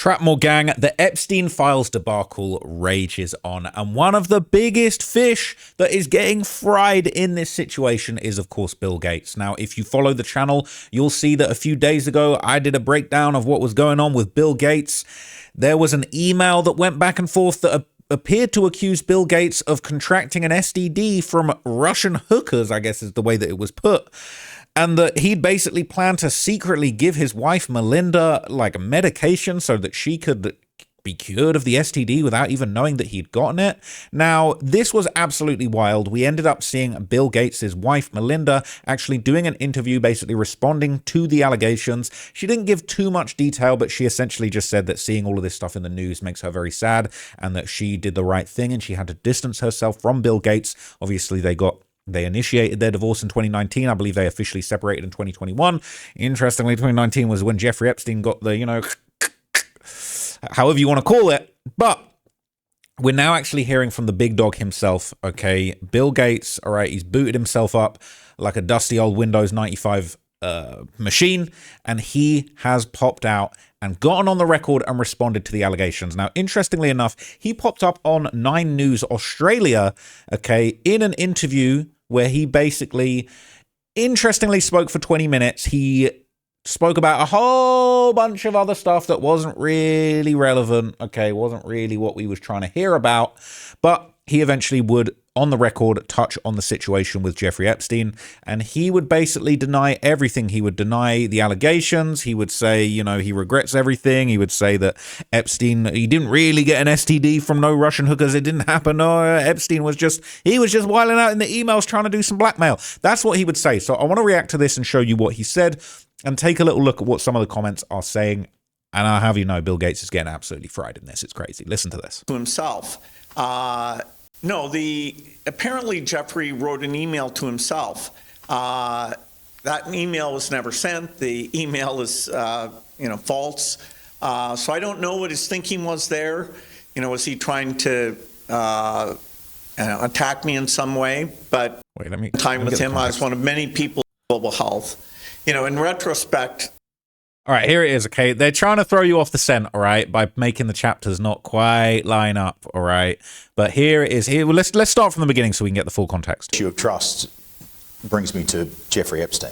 Trapmore gang, the Epstein files debacle rages on, and one of the biggest fish that is getting fried in this situation is, of course, Bill Gates. Now, if you follow the channel, you'll see that a few days ago, I did a breakdown of what was going on with Bill Gates. There was an email that went back and forth that appeared to accuse Bill Gates of contracting an STD from Russian hookers, I guess is the way that it was put. And that he'd basically planned to secretly give his wife, Melinda, like medication so that she could be cured of the STD without even knowing that he'd gotten it. Now, this was absolutely wild. We ended up seeing Bill Gates' wife, Melinda, actually doing an interview, basically responding to the allegations. She didn't give too much detail, but she essentially just said that seeing all of this stuff in the news makes her very sad and that she did the right thing and she had to distance herself from Bill Gates. Obviously, they initiated their divorce in 2019. I believe they officially separated in 2021. Interestingly, 2019 was when Jeffrey Epstein got the, however you want to call it. But we're now actually hearing from the big dog himself, okay? Bill Gates, all right, he's booted himself up like a dusty old Windows 95 machine, and he has popped out and gotten on the record and responded to the allegations. Now, interestingly enough, he popped up on 9 News Australia, okay, in an interview where he basically, interestingly, spoke for 20 minutes. He spoke about a whole bunch of other stuff that wasn't really relevant, okay, wasn't really what we was trying to hear about, but he eventually would, on the record, touch on the situation with Jeffrey Epstein, and he would basically deny everything. He would deny the allegations. He would say, he regrets everything. He would say that Epstein, he didn't really get an STD from no Russian hookers. It didn't happen. No, Epstein was just wilding out in the emails trying to do some blackmail. That's what he would say. So I want to react to this and show you what he said and take a little look at what some of the comments are saying. And I'll have you know, Bill Gates is getting absolutely fried in this. It's crazy. Listen to this. To himself. No, apparently Jeffrey wrote an email to himself. That email was never sent. The email is, false. So I don't know what his thinking was there. Was he trying to attack me in some way? But let me with him, I was one of many people in global health. In retrospect. All right, here it is, okay? They're trying to throw you off the scent, all right, by making the chapters not quite line up, all right? But here it is. Well, let's start from the beginning so we can get the full context. Issue of trust brings me to Jeffrey Epstein.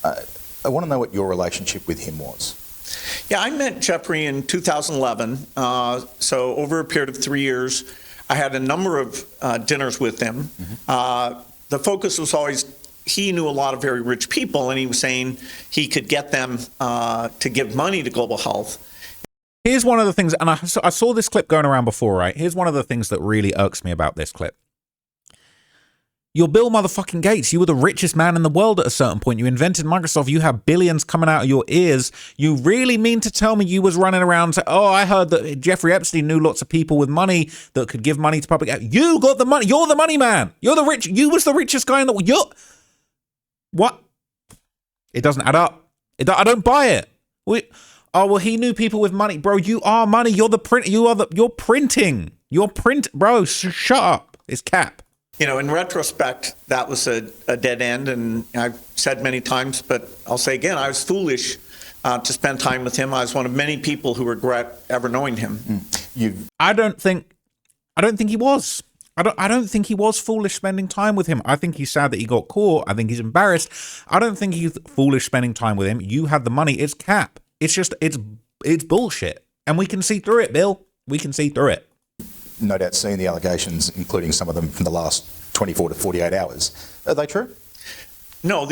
I want to know what your relationship with him was. Yeah, I met Jeffrey in 2011. So over a period of 3 years, I had a number of dinners with him. Mm-hmm. The focus was always, he knew a lot of very rich people, and he was saying he could get them to give money to global health. Here's one of the things, and I saw this clip going around before, right? Here's one of the things that really irks me about this clip. You're Bill motherfucking Gates. You were the richest man in the world at a certain point. You invented Microsoft. You have billions coming out of your ears. You really mean to tell me you was running around saying, oh, I heard that Jeffrey Epstein knew lots of people with money that could give money to public. You got the money. You're the money man. You're the rich. You was the richest guy in the world. What? It doesn't add up. I don't buy it. He knew people with money. Bro, you are money. You're the print. You're printing. Bro, shut up. It's cap. In retrospect, that was a dead end. And I've said many times, but I'll say again, I was foolish to spend time with him. I was one of many people who regret ever knowing him. I don't think he was. I don't think he was foolish spending time with him. I think he's sad that he got caught. I think he's embarrassed. I don't think he's foolish spending time with him. You had the money. It's cap. It's just, it's bullshit. And we can see through it, Bill. We can see through it. No doubt seeing the allegations, including some of them from the last 24 to 48 hours. Are they true? No,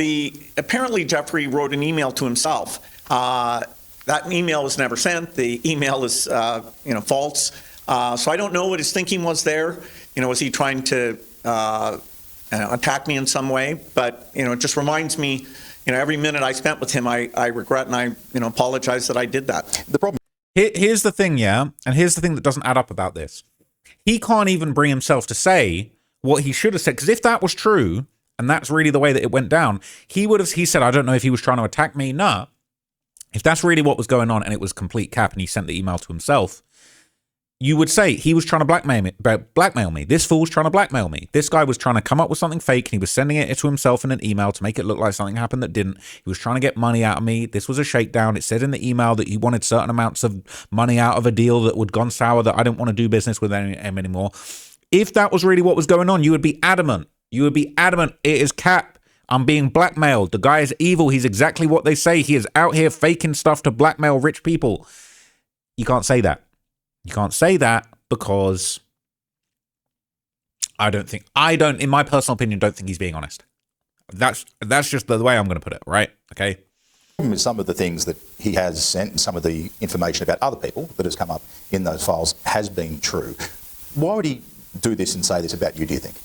apparently Jeffrey wrote an email to himself. That email was never sent. The email is, false. So I don't know what his thinking was there. Was he trying to attack me in some way? But, it just reminds me, every minute I spent with him, I regret and I, apologize that I did that. The problem. Here's the thing, yeah? And here's the thing that doesn't add up about this. He can't even bring himself to say what he should have said. Because if that was true, and that's really the way that it went down, he said, I don't know if he was trying to attack me. Nah. If that's really what was going on and it was complete cap and he sent the email to himself, you would say he was trying to blackmail me. This fool's trying to blackmail me. This guy was trying to come up with something fake and he was sending it to himself in an email to make it look like something happened that didn't. He was trying to get money out of me. This was a shakedown. It said in the email that he wanted certain amounts of money out of a deal that would gone sour, that I didn't want to do business with him anymore. If that was really what was going on, you would be adamant. You would be adamant. It is cap. I'm being blackmailed. The guy is evil. He's exactly what they say. He is out here faking stuff to blackmail rich people. You can't say that. You can't say that because in my personal opinion, don't think he's being honest. That's just the way I'm going to put it, right? Okay. With some of the things that he has sent and some of the information about other people that has come up in those files has been true. Why would he do this and say this about you, do you think?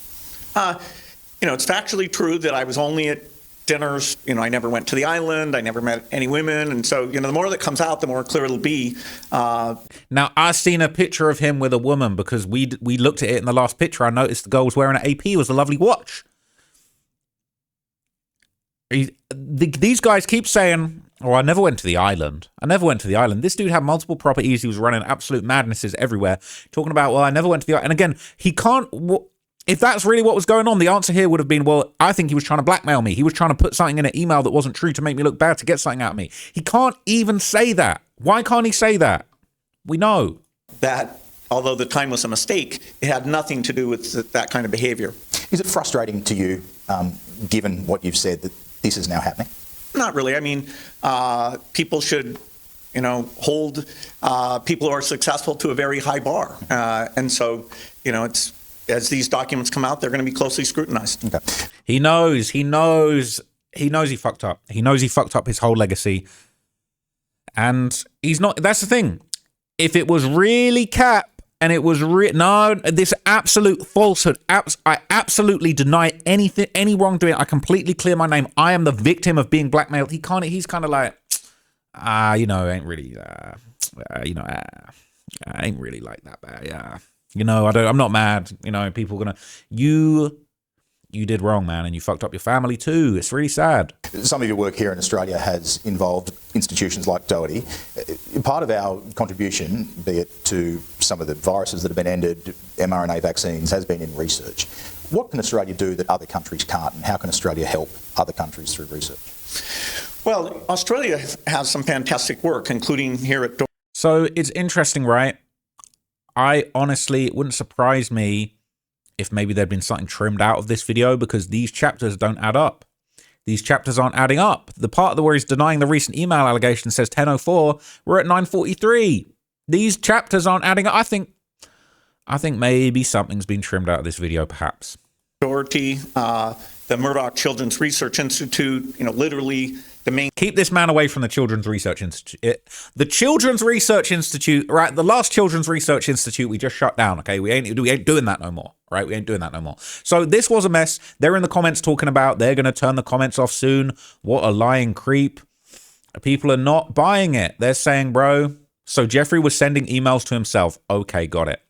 It's factually true that I was only at dinners. I never went to the island. I never met any women. And so, the more that comes out, the more clear it'll be. Now, I've seen a picture of him with a woman because we looked at it in the last picture. I noticed the girl was wearing an AP. It was a lovely watch. These guys keep saying, oh, I never went to the island. I never went to the island. This dude had multiple properties. He was running absolute madnesses everywhere. Talking about, well, I never went to the island. And again, he can't... If that's really what was going on, the answer here would have been, well, I think he was trying to blackmail me. He was trying to put something in an email that wasn't true to make me look bad, to get something out of me. He can't even say that. Why can't he say that? We know. That, although the time was a mistake, it had nothing to do with that kind of behavior. Is it frustrating to you, given what you've said, that this is now happening? Not really. I mean, people should, hold people who are successful to a very high bar. And so, it's... As these documents come out, they're going to be closely scrutinized. Okay. He knows he fucked up. He knows he fucked up his whole legacy. And he's not, that's the thing. If it was really cap and it was this absolute falsehood, I absolutely deny any wrongdoing. I completely clear my name. I am the victim of being blackmailed. He's kind of like, ain't really, I ain't really like that bad. Yeah. I'm not mad. People are gonna, you did wrong, man, and you fucked up your family too. It's really sad. Some of your work here in Australia has involved institutions like Doherty. Part of our contribution, be it to some of the viruses that have been ended, mRNA vaccines, has been in research. What can Australia do that other countries can't, and how can Australia help other countries through research? Well, Australia has some fantastic work, including here at Doherty. So it's interesting, right? It wouldn't surprise me if maybe there'd been something trimmed out of this video, because these chapters don't add up. These chapters aren't adding up. The part where he's denying the recent email allegation says 10:04. We're at 9:43. These chapters aren't adding up. I think maybe something's been trimmed out of this video, perhaps. Doherty, the Murdoch Children's Research Institute, literally the main... Keep this man away from the Children's Research Institute. The Children's Research Institute, right? The last Children's Research Institute we just shut down, okay? We ain't doing that no more, right? We ain't doing that no more. So this was a mess. They're in the comments talking about they're going to turn the comments off soon. What a lying creep. People are not buying it. They're saying, bro, so Jeffrey was sending emails to himself. Okay, got it.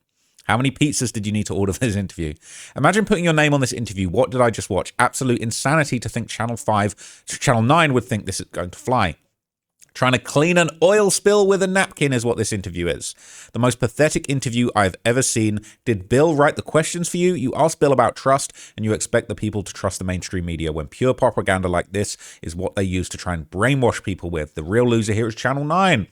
How many pizzas did you need to order for this interview? Imagine putting your name on this interview. What did I just watch? Absolute insanity to think Channel 9 would think this is going to fly. Trying to clean an oil spill with a napkin is what this interview is. The most pathetic interview I've ever seen. Did Bill write the questions for you? You ask Bill about trust, and you expect the people to trust the mainstream media when pure propaganda like this is what they use to try and brainwash people with. The real loser here is Channel 9.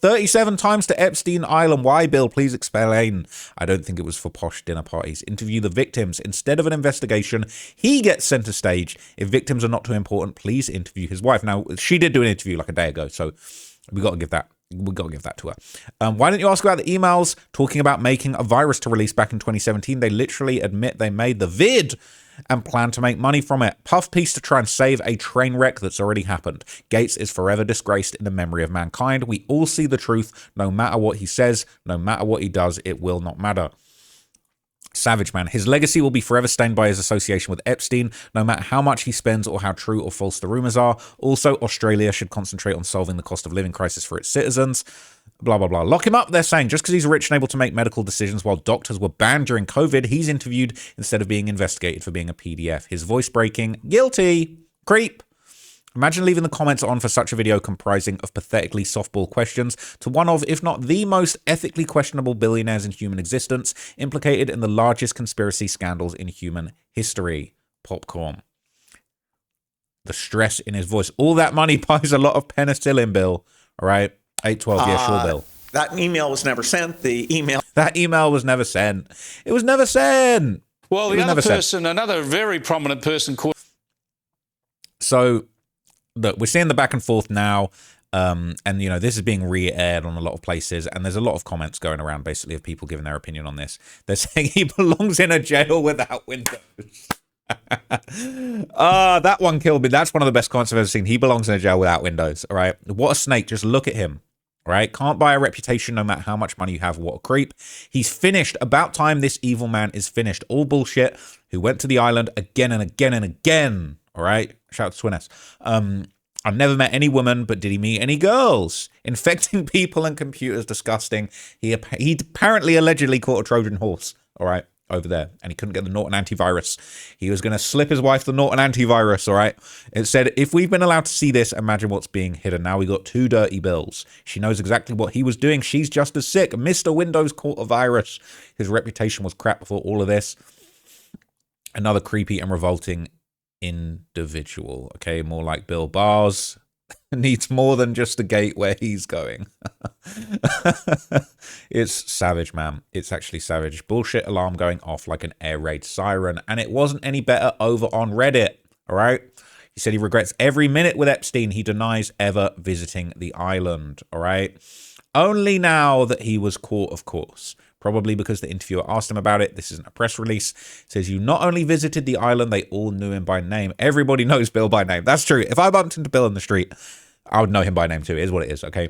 37 times to Epstein Island. Why, Bill? Please explain. I don't think it was for posh dinner parties. Interview the victims. Instead of an investigation, he gets center stage. If victims are not too important, please interview his wife. Now, she did do an interview like a day ago, so we got to give that. We got to give that to her. Why don't you ask about the emails talking about making a virus to release back in 2017? They literally admit they made the vid and plan to make money from it. Puff piece to try and save a train wreck that's already happened. Gates is forever disgraced in the memory of mankind. We all see the truth. No matter what he says, no matter what he does, it will not matter. Savage man. His legacy will be forever stained by his association with Epstein, no matter how much he spends or how true or false the rumors are. Also, Australia should concentrate on solving the cost of living crisis for its citizens. Blah, blah, blah. Lock him up, they're saying. Just because he's rich and able to make medical decisions while doctors were banned during COVID, he's interviewed instead of being investigated for being a PDF. His voice breaking. Guilty. Creep. Imagine leaving the comments on for such a video comprising of pathetically softball questions to one of, if not the most ethically questionable billionaires in human existence, implicated in the largest conspiracy scandals in human history. Popcorn. The stress in his voice. All that money buys a lot of penicillin, Bill. All right. 812, yeah, sure, Bill. That email was never sent. That email was never sent. It was never sent. Well, the other person, another very prominent person called... So, look, we're seeing the back and forth now. And, you know, this is being re-aired on a lot of places. And there's a lot of comments going around, basically, of people giving their opinion on this. They're saying he belongs in a jail without windows. That one killed me. That's one of the best comments I've ever seen. He belongs in a jail without windows. All right. What a snake. Just look at him. All right. Can't buy a reputation no matter how much money you have. What a creep. He's finished. About time this evil man is finished. All bullshit. Who went to the island again and again and again. All right. Shout out to Twin S. I've never met any woman, but did he meet any girls? Infecting people and computers. Disgusting. He apparently allegedly caught a Trojan horse. All right. Over there, and he couldn't get the Norton antivirus. He was going to slip his wife the Norton antivirus, all right? It said, if we've been allowed to see this, imagine what's being hidden. Now we got 2 dirty bills. She knows exactly what he was doing. She's just as sick. Mr. Windows caught a virus. His reputation was crap before all of this. Another creepy and revolting individual, okay? More like Bill Bars. Needs more than just a gate where he's going. It's savage, man. It's actually savage. Bullshit alarm going off like an air raid siren. And it wasn't any better over on Reddit. All right. He said he regrets every minute with Epstein. He denies ever visiting the island. All right. Only now that he was caught, of course. Probably because the interviewer asked him about it. This isn't a press release. It says, you not only visited the island, they all knew him by name. Everybody knows Bill by name. That's true. If I bumped into Bill in the street, I would know him by name too. It is what it is, okay?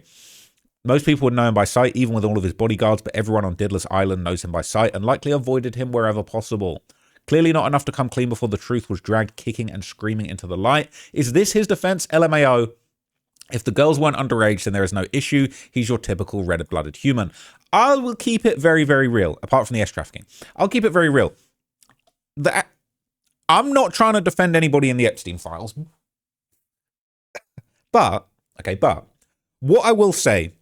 Most people would know him by sight, even with all of his bodyguards, but everyone on Diddler's Island knows him by sight and likely avoided him wherever possible. Clearly not enough to come clean before the truth was dragged kicking and screaming into the light. Is this his defense? LMAO. If the girls weren't underage, then there is no issue. He's your typical red-blooded human. I will keep it very, very real, apart from the S-trafficking. I'll keep it very real. I'm not trying to defend anybody in the Epstein files. But what I will say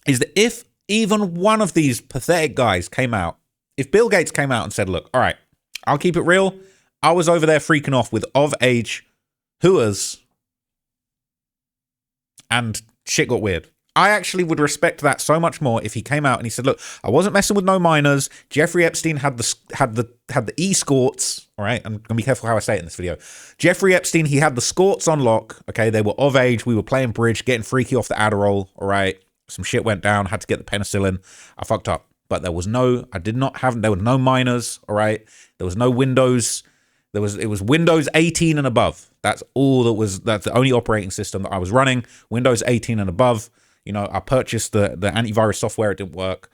is that if even one of these pathetic guys came out, if Bill Gates came out and said, look, all right, I'll keep it real. I was over there freaking off with of-age hooers and shit got weird. I actually would respect that so much more if he came out and he said, look, I wasn't messing with no minors. Jeffrey Epstein had the escorts. All right, I'm gonna be careful how I say it in this video. Jeffrey Epstein, he had the escorts on lock. Okay, they were of age. We were playing bridge, getting freaky off the Adderall. All right, some shit went down. Had to get the penicillin. I fucked up, but there was no. There were no minors. All right, there was no Windows. It was Windows 18 and above. That's all that was. That's the only operating system that I was running. Windows 18 and above. You know, I purchased the antivirus software. It didn't work.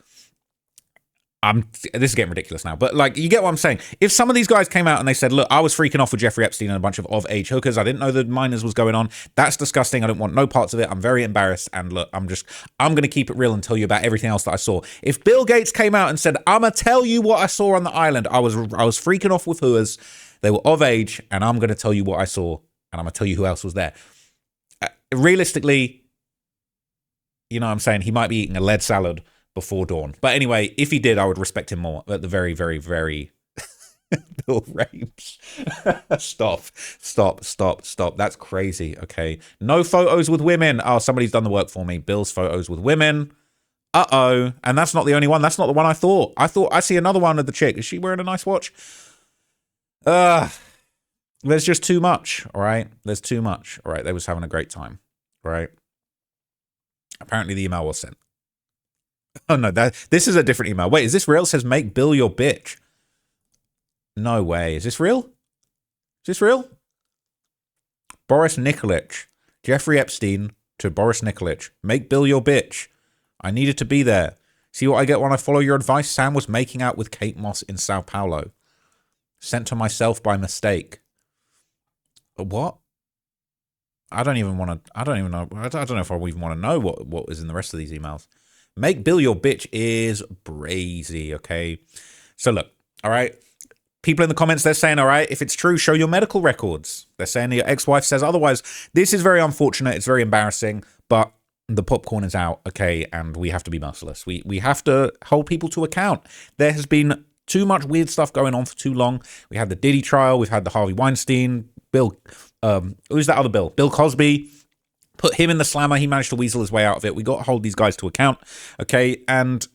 This is getting ridiculous now, but like, you get what I'm saying. If some of these guys came out and they said, look, I was freaking off with Jeffrey Epstein and a bunch of-age hookers. I didn't know the minors was going on. That's disgusting. I don't want no parts of it. I'm very embarrassed. And look, I'm going to keep it real and tell you about everything else that I saw. If Bill Gates came out and said, I'm going to tell you what I saw on the island. I was freaking off with hookers. They were of age, and I'm going to tell you what I saw, and I'm going to tell you who else was there. Realistically, you know what I'm saying? He might be eating a lead salad before dawn. But anyway, if he did, I would respect him more. At the very, very, very... Bill rapes. Stop. That's crazy, okay? No photos with women. Oh, somebody's done the work for me. Bill's photos with women. Uh-oh. And that's not the only one. That's not the one I thought. I see another one of the chick. Is she wearing a nice watch? There's just too much, all right? There's too much, all right? They was having a great time, all right? Apparently the email was sent. Oh, no, this is a different email. Wait, is this real? It says, make Bill your bitch. No way. Is this real? Is this real? Boris Nikolic. Jeffrey Epstein to Boris Nikolic. Make Bill your bitch. I needed to be there. See what I get when I follow your advice? Sam was making out with Kate Moss in Sao Paulo. Sent to myself by mistake. What? I don't even know. I don't know if I even want to know what is in the rest of these emails. Make Bill your bitch is brazy, okay? So look, all right? people in the comments, they're saying, all right, if it's true, show your medical records. They're saying your ex-wife says otherwise. This is very unfortunate. It's very embarrassing, but the popcorn is out, okay, and we have to be merciless. We have to hold people to account. There has been too much weird stuff going on for too long. We had the Diddy trial. We've had the Harvey Weinstein, who's that other Bill? Bill Cosby. Put him in the slammer. He managed to weasel his way out of it. We got to hold these guys to account, okay? And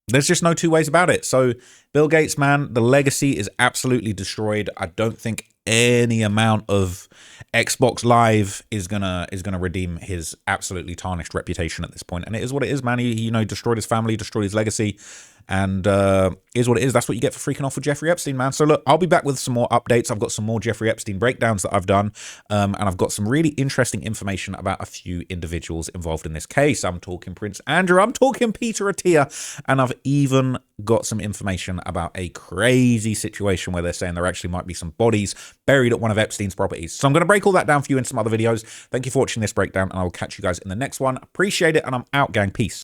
there's just no two ways about it. So Bill Gates, man, the legacy is absolutely destroyed. I don't think any amount of Xbox Live is gonna redeem his absolutely tarnished reputation at this point. And it is what it is, man. He you know, destroyed his family, destroyed his legacy. And is what it is. That's what you get for freaking off with Jeffrey Epstein, man. So look, I'll be back with some more updates. I've got some more Jeffrey Epstein breakdowns that I've done. And I've got some really interesting information about a few individuals involved in this case. I'm talking Prince Andrew. I'm talking Peter Attia. And I've even got some information about a crazy situation where they're saying there actually might be some bodies buried at one of Epstein's properties. So I'm going to break all that down for you in some other videos. Thank you for watching this breakdown, and I will catch you guys in the next one. Appreciate it, and I'm out, gang. Peace.